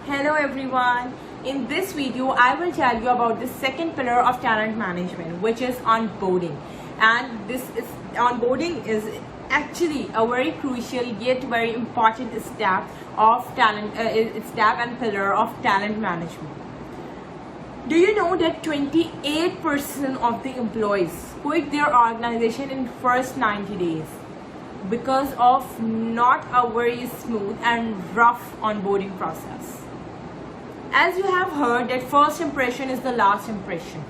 Hello everyone. In this video, I will tell you about the second pillar of talent management, which is onboarding. And onboarding is actually a very crucial yet very important step of step and pillar of talent management. Do you know that 28% of the employees quit their organization in first 90 days because of not a very smooth and rough onboarding process? As you have heard that first impression is the last impression.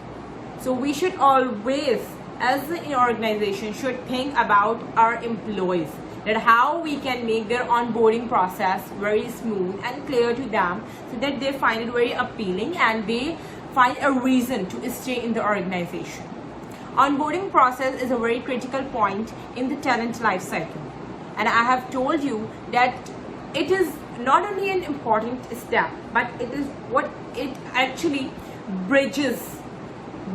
So we should always, as an organization, should think about our employees, that how we can make their onboarding process very smooth and clear to them so that they find it very appealing and they find a reason to stay in the organization. Onboarding process is a very critical point in the talent life cycle. And I have told you that it is not only an important step, but it is what it actually bridges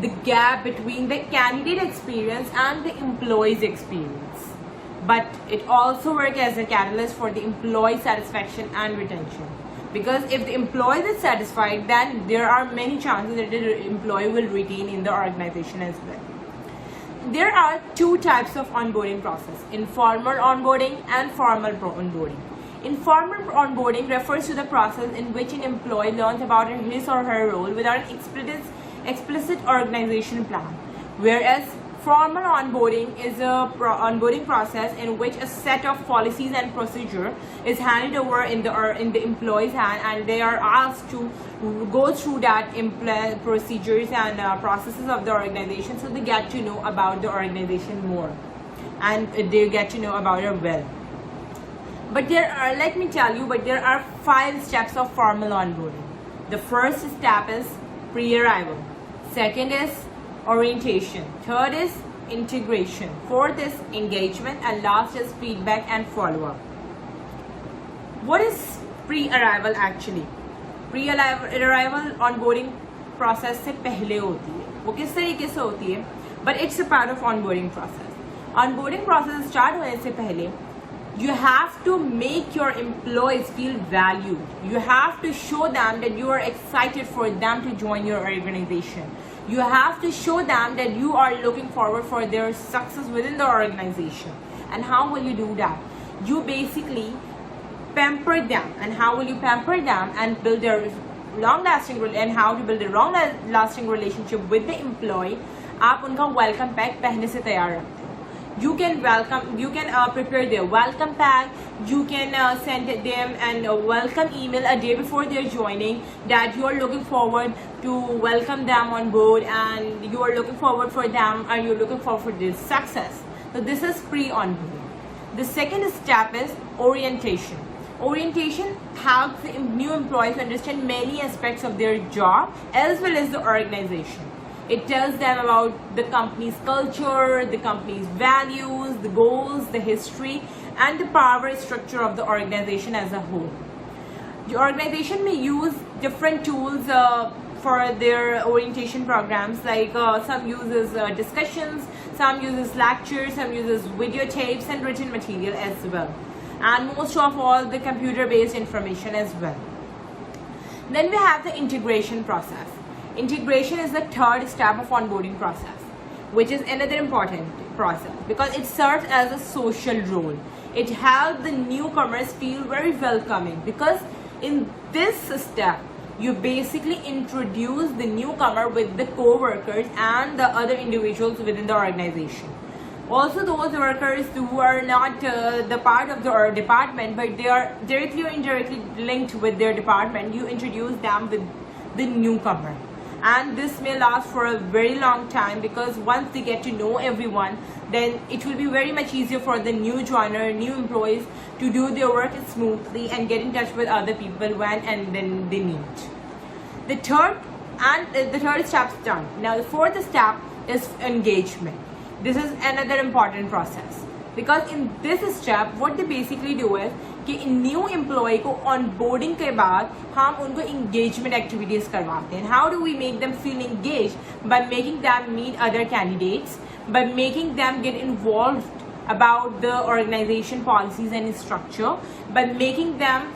the gap between the candidate experience and the employee's experience. But it also works as a catalyst for the employee satisfaction and retention. Because if the employee is satisfied, then there are many chances that the employee will retain in the organization as well. There are two types of onboarding process: informal onboarding and formal onboarding. Informal onboarding refers to the process in which an employee learns about his or her role without an explicit organization plan, whereas formal onboarding is a onboarding process in which a set of policies and procedure is handed over in the employee's hand, and they are asked to go through that procedures and processes of the organization, so they get to know about the organization more and they get to know about it well. But there are 5 steps of formal onboarding. The first step is pre-arrival. Second is orientation. Third is integration. Fourth is engagement. And last is feedback and follow-up. What is pre-arrival actually? Pre-arrival onboarding process से पहले होती है. वो किस तरीके से होती है? But it's a part of onboarding process. Onboarding process start होने से पहले you have to make your employees feel valued. You have to show them that you are excited for them to join your organization. You have to show them that you are looking forward for their success within the organization. And how will you do that? You basically pamper them. And how will you pamper them and build their long-lasting relationship with the employee? आप उनका welcome pack पहले से तैयार रखते हैं. You can prepare their welcome pack. You can send them a welcome email a day before they're joining, that you are looking forward to welcome them on board and you are looking forward for them and you're looking forward for their success. So this is pre-onboarding. The second step is orientation. Orientation helps the new employees understand many aspects of their job as well as the organization. It tells them about the company's culture, the company's values, the goals, the history, and the power structure of the organization as a whole. The organization may use different tools for their orientation programs, like some uses discussions, some uses lectures, some uses videotapes and written material as well. And most of all, the computer-based information as well. Then we have the integration process. Integration is the third step of onboarding process, which is another important process because it serves as a social role. It helps the newcomers feel very welcoming because in this step, you basically introduce the newcomer with the co-workers and the other individuals within the organization. Also, those workers who are not the part of the department, but they are directly or indirectly linked with their department, you introduce them with the newcomer. And this may last for a very long time because once they get to know everyone, then it will be very much easier for the new joiner, new employees to do their work smoothly and get in touch with other people when and then they meet. The third step is done. Now the fourth step is engagement. This is another important process because in this step what they basically do is कि new employee को onboarding के बाद हम उनको engagement activities करवाते हैं. How do we make them feel engaged? By making them meet other candidates, by making them get involved about the organization policies and structure, by making them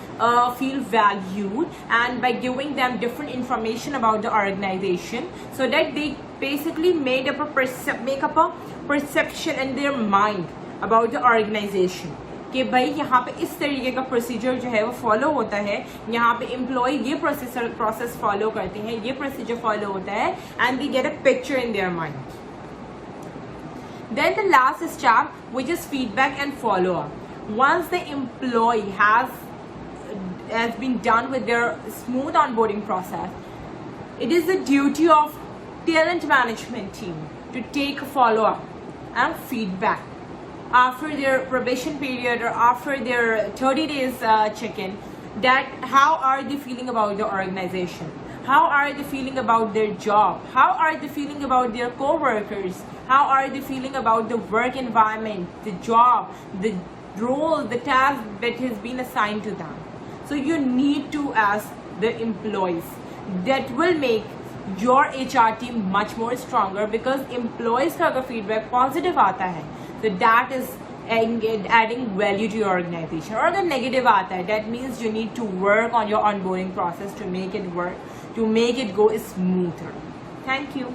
feel valued, and by giving them different information about the organization, so that they basically make up a perception in their mind about the organization कि भाई यहाँ पे इस तरीके का procedure जो है वो फॉलो होता है, यहाँ पे एम्प्लॉय ये प्रोसेस फॉलो करते हैं, ये प्रोसीजर फॉलो होता है, and they get a picture in their mind. Then the last step, which is feedback and follow-up. Once the employee has been done with their smooth onboarding process, it is the duty of talent management team to take a follow-up and feedback after their probation period or after their 30 days check-in, that how are they feeling about the organization, how are they feeling about their job, how are they feeling about their co-workers, how are they feeling about the work environment, the job, the role, the task that has been assigned to them. So you need to ask the employees. That will make your HR team much more stronger, because employees का अगर feedback positive आता है, so that is adding value to your organization. Or अगर negative आता है, that means you need to work on your onboarding process to make it work, to make it go smoother. Thank you.